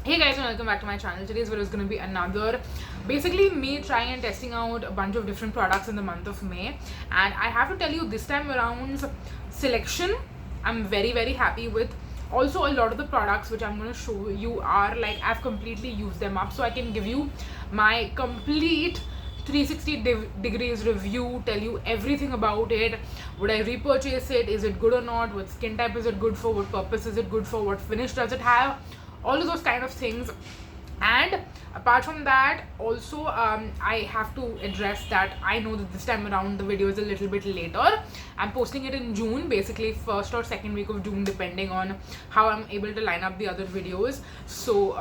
Hey guys, and welcome back to my channel. Today's video is going to be another basically me trying and testing out a bunch of different products in the month of May. And I have to tell you, this time around selection I'm very happy with. Also, a lot of the products which I'm going to show you are like I've completely used them up, so I can give you my complete 360 degrees review, tell you everything about it. Would I repurchase it? Is it good or not? What skin type is it good for? What purpose is it good for? What finish does it have? All of those kind of things. And apart from that, also I have to address that I know that this time around the video is a little bit later. I'm posting it in June, basically first or second week of June, depending on how I'm able to line up the other videos. So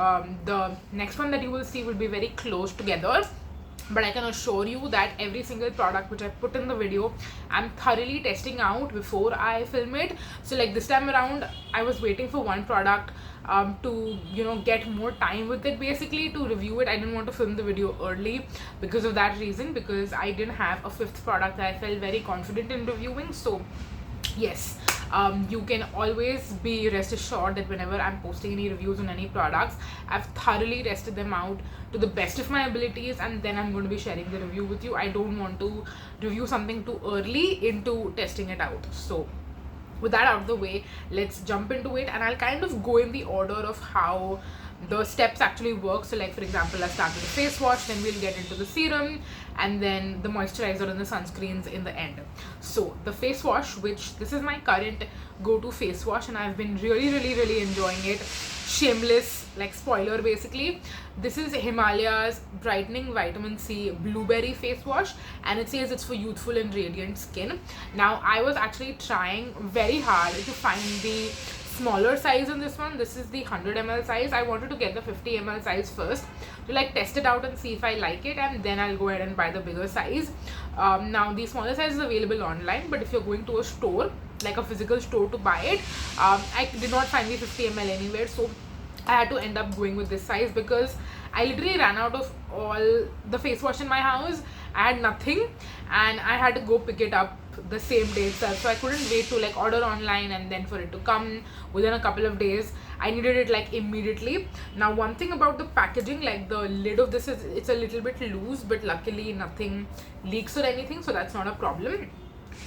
the next one that you will see will be very close together. But I can assure you that every single product which I put in the video, I'm thoroughly testing out before I film it. So like this time around, I was waiting for one product to get more time with it, basically to review it. I didn't want to film the video early because of that reason, because I didn't have a fifth product that I felt very confident in reviewing. So yes, you can always be rest assured that whenever I'm posting any reviews on any products, I've thoroughly tested them out to the best of my abilities, and then I'm going to be sharing the review with you. I don't want to review something too early into testing it out. So with that out of the way, let's jump into it, and I'll kind of go in the order of how the steps actually work. So like for example, I'll start with the face wash, then we'll get into the serum, and then the moisturizer and the sunscreens in the end. So the face wash, which this is my current go-to face wash, and I've been really enjoying it. Shameless like spoiler, basically this is Himalaya's brightening vitamin C blueberry face wash, and it says it's for youthful and radiant skin. Now I was actually trying very hard to find the smaller size in this one. This is the 100 ml size. I wanted to get the 50 ml size first to like test it out and see if I like it, and then I'll go ahead and buy the bigger size. Now the smaller size is available online, but if you're going to a store, like a physical store, to buy it, I did not find the 50 ml anywhere, so I had to end up going with this size because I literally ran out of all the face wash in my house. I had nothing, and I had to go pick it up the same day itself, so I couldn't wait to like order online and then for it to come within a couple of days. I needed it like immediately. Now one thing about the packaging, like the lid of this is, it's a little bit loose, but luckily nothing leaks or anything, so that's not a problem.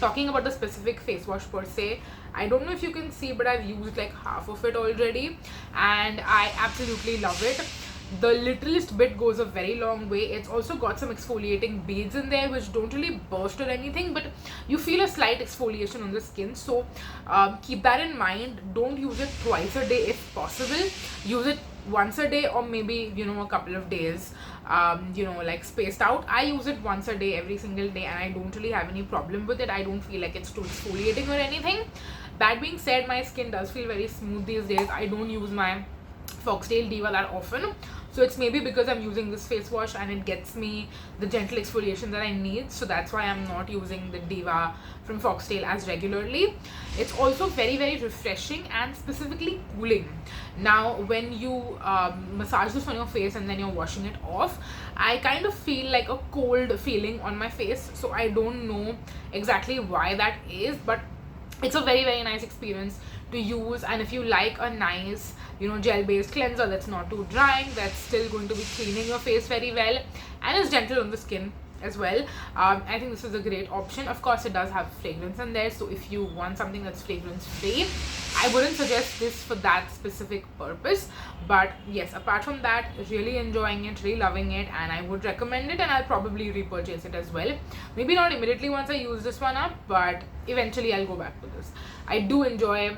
Talking about the specific face wash per se, I don't know if you can see, but I've used like half of it already, and I absolutely love it. The littlest bit goes a very long way. It's also got some exfoliating beads in there which don't really burst or anything, but you feel a slight exfoliation on the skin. So keep that in mind. Don't use it twice a day if possible. Use it once a day, or maybe a couple of days like spaced out. I use it once a day every single day, and I don't really have any problem with it. I don't feel like it's too exfoliating or anything. That being said, my skin does feel very smooth these days. I don't use my Foxtail Diva that often, so it's maybe because I'm using this face wash and it gets me the gentle exfoliation that I need, so that's why I'm not using the Diva from Foxtail as regularly. It's also very refreshing and specifically cooling. Now when you massage this on your face and then you're washing it off, I kind of feel like a cold feeling on my face, so I don't know exactly why that is, but it's a very nice experience to use. And if you like a nice gel based cleanser that's not too drying, that's still going to be cleaning your face very well and is gentle on the skin as well, I think this is a great option. Of course it does have fragrance in there, so if you want something that's fragrance free, I wouldn't suggest this for that specific purpose. But yes, apart from that, really enjoying it, really loving it, and I would recommend it, and I'll probably repurchase it as well. Maybe not immediately once I use this one up, but eventually I'll go back to this. I do enjoy,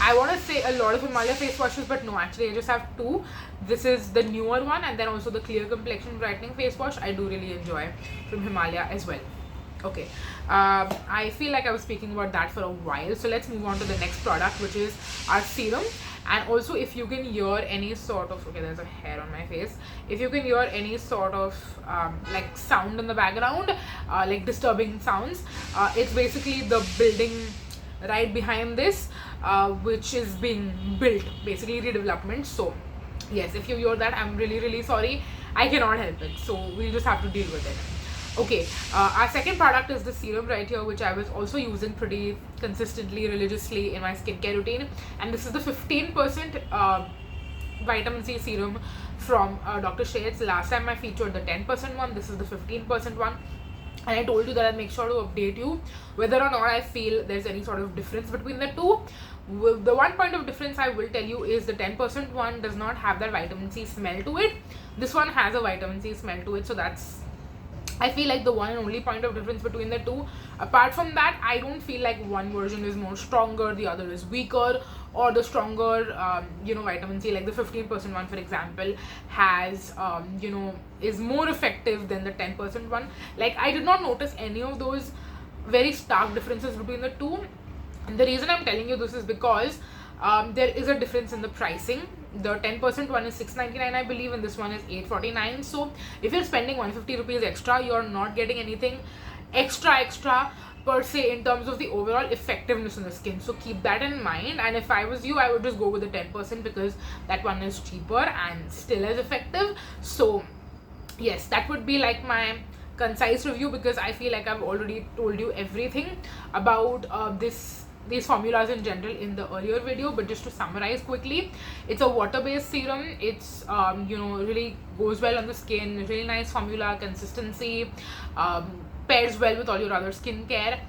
I want to say, a lot of Himalaya face washes, but no, actually I just have two. This is the newer one, and then also the clear complexion brightening face wash I do really enjoy from Himalaya as well. Okay, I feel like I was speaking about that for a while, so let's move on to the next product, which is our serum. And also, if you can hear any sort of, okay, there's a hair on my face, if you can hear any sort of like sound in the background, like disturbing sounds, it's basically the building right behind this, which is being built, basically redevelopment. So yes, if you hear that, I'm really sorry. I cannot help it, so we'll just have to deal with it. Okay, our second product is the serum right here, which I was also using pretty consistently, religiously in my skincare routine, and this is the 15% vitamin C serum from Dr. Sheths. Last time I featured the 10% one, this is the 15% one. And I told you that I'll make sure to update you whether or not I feel there's any sort of difference between the two. The one point of difference I will tell you is the 10% one does not have that vitamin C smell to it. This one has a vitamin C smell to it, so that's, I feel like, the one and only point of difference between the two. Apart from that, I don't feel like one version is more stronger, the other is weaker, or the stronger vitamin C, like the 15% one for example, has is more effective than the 10% one. Like, I did not notice any of those very stark differences between the two. And the reason I'm telling you this is because there is a difference in the pricing. The 10% one is $6.99 I believe, and this one is $8.49. So if you're spending 150 rupees extra, you're not getting anything extra per se in terms of the overall effectiveness in the skin. So keep that in mind, and if I was you, I would just go with the 10% because that one is cheaper and still as effective. So yes, that would be like my concise review, because I feel like I've already told you everything about these formulas in general in the earlier video. But just to summarize quickly, it's a water-based serum. It's really goes well on the skin, really nice formula, consistency, pairs well with all your other skincare.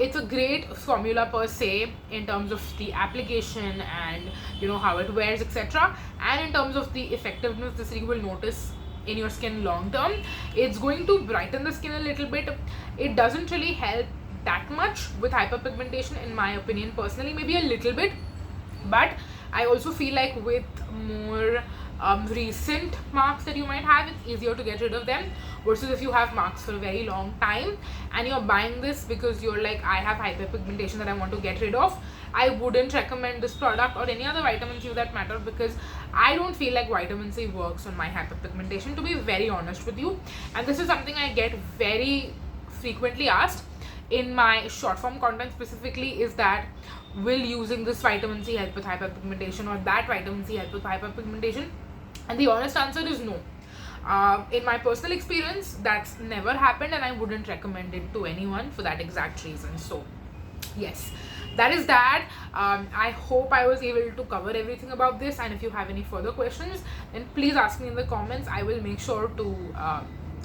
It's a great formula per se in terms of the application and how it wears, etc. And in terms of the effectiveness, this you will notice in your skin long term. It's going to brighten the skin a little bit. It doesn't really help that much with hyperpigmentation in my opinion personally, maybe a little bit, but I also feel like with more recent marks that you might have, it's easier to get rid of them, versus if you have marks for a very long time and you're buying this because you're like, I have hyperpigmentation that I want to get rid of, I wouldn't recommend this product or any other vitamin C for that matter, because I don't feel like vitamin C works on my hyperpigmentation, to be very honest with you. And this is something I get very frequently asked in my short form content specifically, is that will using this vitamin C help with hyperpigmentation, or that vitamin C help with hyperpigmentation? And the honest answer is no. In my personal experience, that's never happened, and I wouldn't recommend it to anyone for that exact reason. So yes, that is that. I hope I was able to cover everything about this, and if you have any further questions, then please ask me in the comments. I will make sure to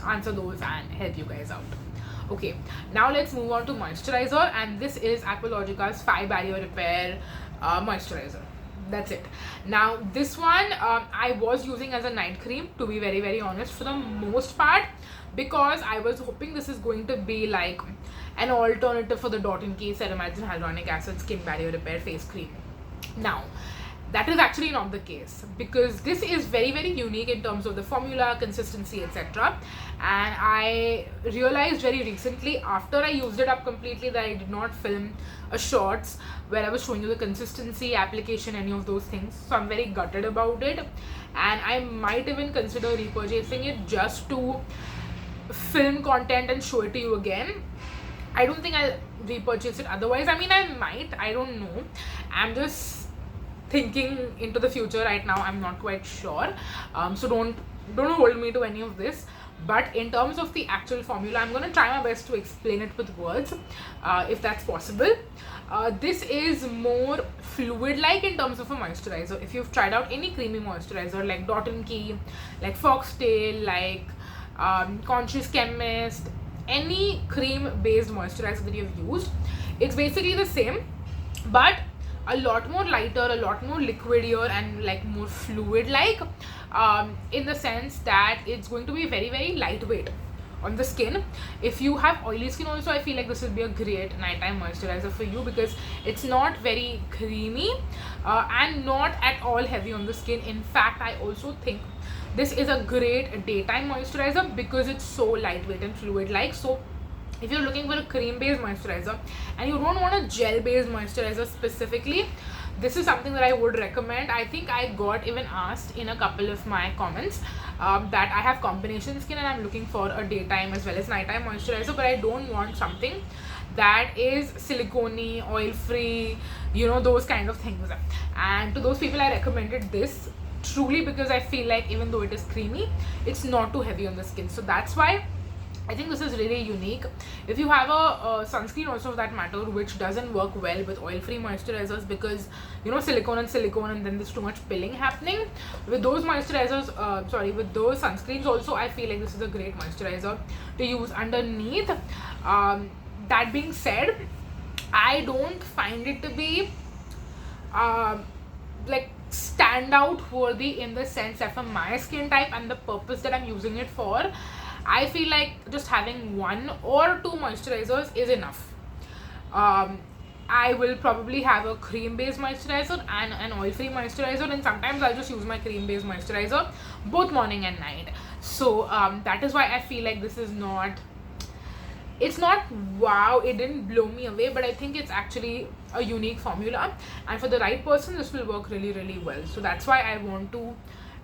answer those and help you guys out. Okay, now let's move on to moisturizer, and this is Aqualogica's 5 barrier repair moisturizer. That's it. Now this one I was using as a night cream, to be very honest, for the most part, because I was hoping this is going to be like an alternative for the DeTan Ceramide and hyaluronic acid skin barrier repair face cream. Now that is actually not the case, because this is very unique in terms of the formula, consistency, etc. And I realized very recently, after I used it up completely, that I did not film a shorts where I was showing you the consistency, application, any of those things. So I'm very gutted about it, and I might even consider repurchasing it just to film content and show it to you again. I don't think I'll repurchase it otherwise. I mean, I might, I don't know. I'm just thinking into the future right now. I'm not quite sure, so don't hold me to any of this. But in terms of the actual formula, I'm going to try my best to explain it with words, if that's possible. This is more fluid like in terms of a moisturizer. If you've tried out any creamy moisturizer like DeTan, like Foxtail, like Conscious Chemist, any cream based moisturizer that you've used, it's basically the same, but a lot more lighter, a lot more liquidier, and like more fluid like, in the sense that it's going to be very lightweight on the skin. If you have oily skin also, I feel like this will be a great nighttime moisturizer for you, because it's not very creamy and not at all heavy on the skin. In fact, I also think this is a great daytime moisturizer because it's so lightweight and fluid like. So if you're looking for a cream based moisturizer and you don't want a gel based moisturizer specifically, this is something that I would recommend. I think I got even asked in a couple of my comments that I have combination skin and I'm looking for a daytime as well as nighttime moisturizer, but I don't want something that is silicone-y, oil free, those kind of things. And to those people, I recommended this truly because I feel like even though it is creamy, it's not too heavy on the skin. So that's why I think this is really unique. If you have a sunscreen also for that matter, which doesn't work well with oil-free moisturizers because, you know, silicone and then there's too much pilling happening. With those moisturizers, with those sunscreens also, I feel like this is a great moisturizer to use underneath. That being said, I don't find it to be like standout worthy in the sense that for my skin type and the purpose that I'm using it for, I feel like just having 1 or 2 moisturizers is enough. I will probably have a cream based moisturizer and an oil free moisturizer, and sometimes I'll just use my cream based moisturizer both morning and night. So that is why I feel like this is not, it's not wow, it didn't blow me away, but I think it's actually a unique formula, and for the right person this will work really, really well. So that's why I want to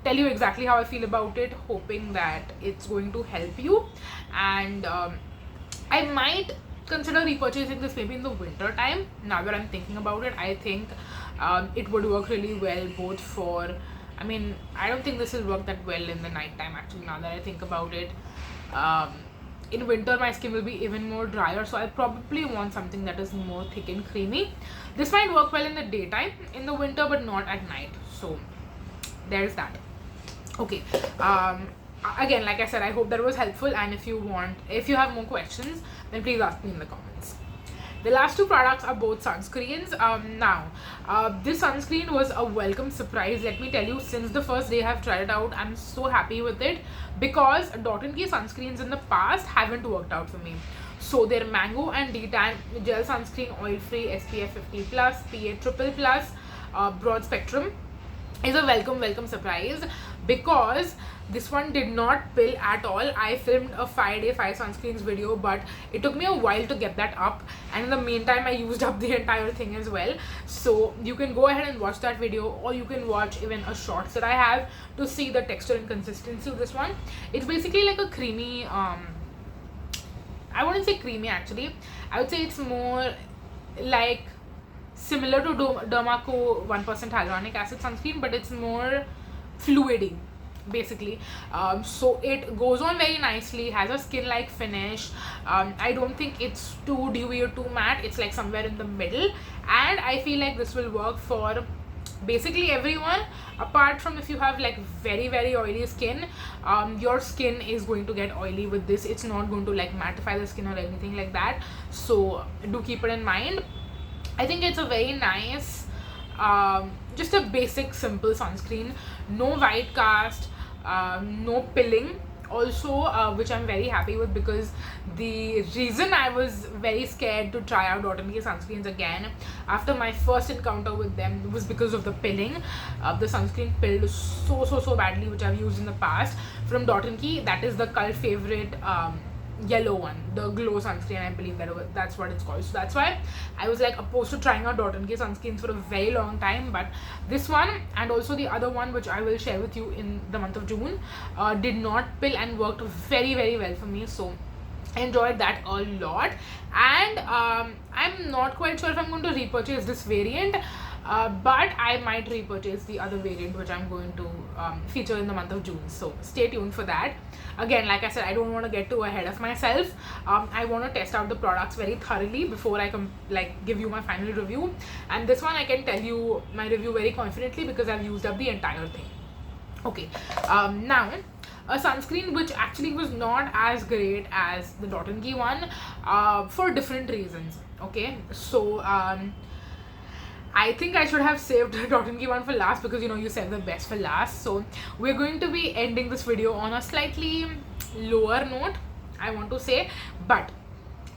tell you exactly how I feel about it, hoping that it's going to help you. And I might consider repurchasing this maybe in the winter time. Now that I'm thinking about it, I think it would work really well both for, I mean, I don't think this will work that well in the night time actually, now that I think about it. In winter my skin will be even more drier, so I probably want something that is more thick and creamy. This might work well in the daytime in the winter, but not at night. So there's that. Okay, again, like I said, I hope that was helpful, and if you have more questions, then please ask me in the comments. The last 2 products are both sunscreens. This sunscreen was a welcome surprise, let me tell you. Since the first day I've tried it out, I'm so happy with it, because DeTan sunscreens in the past haven't worked out for me. So their mango and DeTan gel sunscreen, oil free, SPF 50+, PA++, broad spectrum, is a welcome surprise, because this one did not pill at all. I filmed a 5-day 5 sunscreens video, but it took me a while to get that up, and in the meantime I used up the entire thing as well. So you can go ahead and watch that video, or you can watch even a shorts that I have to see the texture and consistency of this one. It's basically like a creamy, I wouldn't say creamy actually, I would say it's more like similar to Dermaco 1% hyaluronic acid sunscreen, but it's more fluidy basically. So it goes on very nicely, has a skin like finish. I don't think it's too dewy or too matte, it's like somewhere in the middle, and I feel like this will work for basically everyone, apart from if you have like very, very oily skin. Your skin is going to get oily with this, it's not going to like mattify the skin or anything like that, so do keep it in mind. I think it's a very nice, just a basic simple sunscreen, no white cast, no pilling also, which I'm very happy with, because the reason I was very scared to try out DeTan sunscreens again after my first encounter with them was because of the pilling. The sunscreen pilled so badly, which I've used in the past from DeTan. That is the cult favorite yellow one, the glow sunscreen, I believe that's what it's called. So that's why I was like opposed to trying out DeTan sunscreens for a very long time, but this one and also the other one, which I will share with you in the month of June, did not pill and worked very, very well for me. So I enjoyed that a lot, and I'm not quite sure if I'm going to repurchase this variant, but I might repurchase the other variant, which I'm going to feature in the month of June. So stay tuned for that. Again, like I said, I don't want to get too ahead of myself. I want to test out the products very thoroughly before I give you my final review. And this one I can tell you my review very confidently because I've used up the entire thing. Okay, now a sunscreen which actually was not as great as the DeTan one, for different reasons. Okay, so I think I should have saved DeTan one for last, because you know you save the best for last. So we're going to be ending this video on a slightly lower note, I want to say, but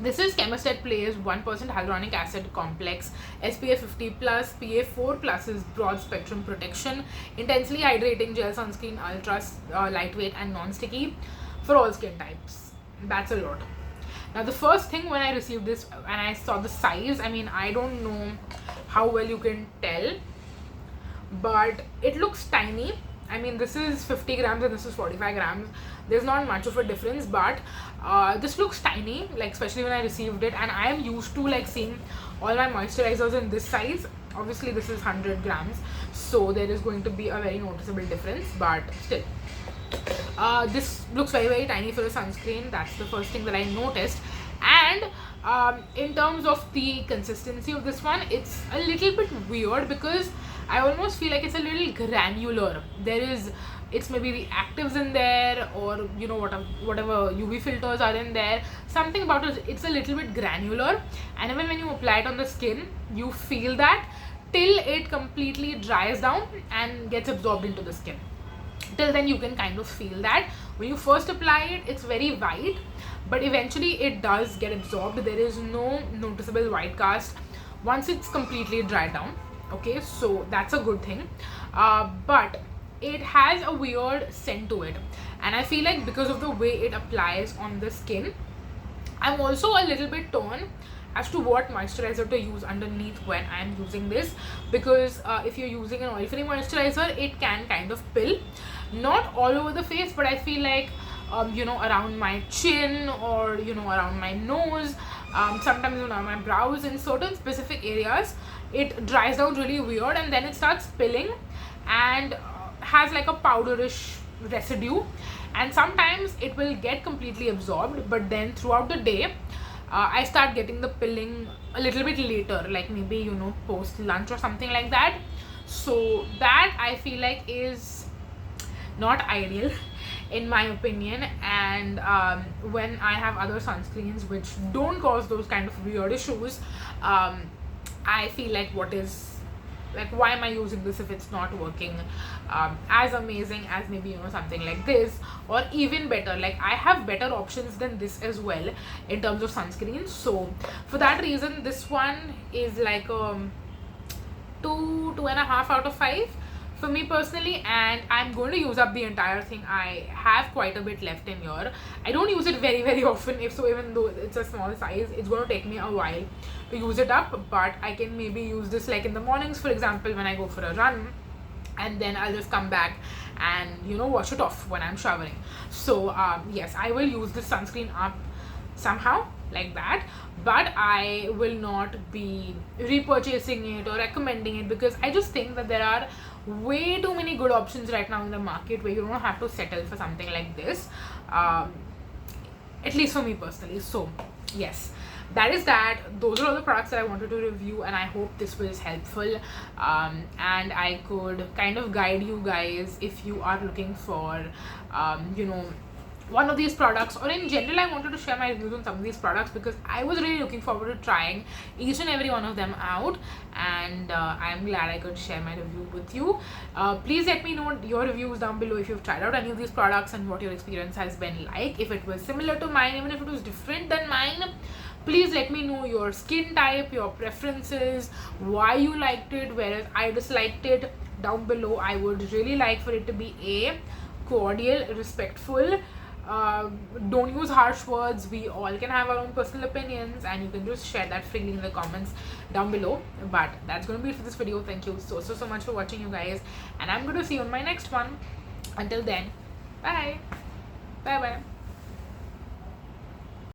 this is Chemist at Play's 1% hyaluronic acid complex, SPF 50+, PA4+'s broad spectrum protection, intensely hydrating gel sunscreen, ultra lightweight and non-sticky for all skin types. That's a lot. Now the first thing when I received this and I saw the size, I mean, I don't know how well you can tell, but it looks tiny. I mean, this is 50 grams and this is 45 grams. There's not much of a difference, but this looks tiny, like especially when I received it, and I am used to like seeing all my moisturizers in this size. Obviously this is 100 grams, so there is going to be a very noticeable difference, but still. This looks very tiny for a sunscreen. That's the first thing that I noticed. And in terms of the consistency of this one, it's a little bit weird because I almost feel like it's a little granular. It's maybe the actives in there, or you know, whatever UV filters are in there. Something about it, it's a little bit granular, and even when you apply it on the skin, you feel that till it completely dries down and gets absorbed into the skin. Till then you can kind of feel that. When you first apply it, it's very white, but eventually it does get absorbed. There is no noticeable white cast once it's completely dried down. Okay, so that's a good thing. But it has a weird scent to it, and I feel like because of the way it applies on the skin, I'm also a little bit torn as to what moisturizer to use underneath when I'm using this, because if you're using an oil-free moisturizer, it can kind of pill, not all over the face, but I feel like you know, around my chin, or you know, around my nose, sometimes around my brows, in certain specific areas it dries down really weird, and then it starts pilling and has like a powderish residue, and sometimes it will get completely absorbed, but then throughout the day I start getting the pilling a little bit later, like maybe, you know, post lunch or something like that. So that I feel like is not ideal in my opinion. And when I have other sunscreens which don't cause those kind of weird issues, I feel like why am I using this if it's not working as amazing as maybe, you know, something like this, or even better. Like, I have better options than this as well in terms of sunscreen. So for that reason, this one is like 2.5 out of 5 for me personally, and I'm going to use up the entire thing. I have quite a bit left in here. I don't use it very often, even though it's a small size, it's going to take me a while to use it up. But I can maybe use this like in the mornings, for example, when I go for a run, and then I'll just come back and, you know, wash it off when I'm showering. So yes, I will use this sunscreen up somehow like that, but I will not be repurchasing it or recommending it, because I just think that there are way too many good options right now in the market where you don't have to settle for something like this, at least for me personally. So yes, those are all the products that I wanted to review, and I hope this was helpful, and I could kind of guide you guys if you are looking for you know, one of these products, or in general. I wanted to share my reviews on some of these products because I was really looking forward to trying each and every one of them out, and I'm glad I could share my review with you. Please let me know your reviews down below if you've tried out any of these products and what your experience has been like. If it was similar to mine, even if it was different than mine, please let me know your skin type, your preferences, why you liked it, whereas I disliked it, down below. I would really like for it to be cordial, respectful. Don't use harsh words. We all can have our own personal opinions, and you can just share that freely in the comments down below. But that's going to be it for this video. Thank you so much for watching, you guys, and I'm going to see you on my next one. Until then, bye.